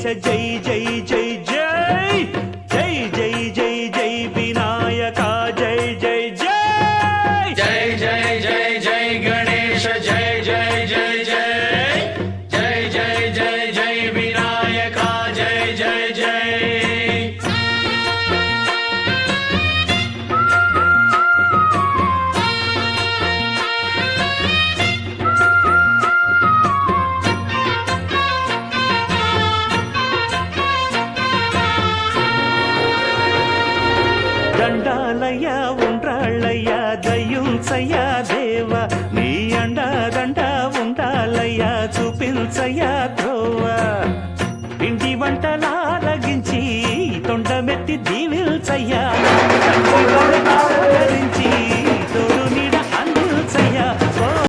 జై జై జై జై జై జై జై జై వినాయక జై జై జై జై జై జై జై గణేశ జై జై జై జై జై జై జై జై వినాయక జై జై జై దండాలయ్య ఉండ్రాళ్ళయ్య దయ్యుంచయ్య దేవ నీ అండదండ ఉండాలయ్య చూపించయ్య ధ్రువ పిండి వంటలారగించి తొండమెత్తి దీవిల్చయ్య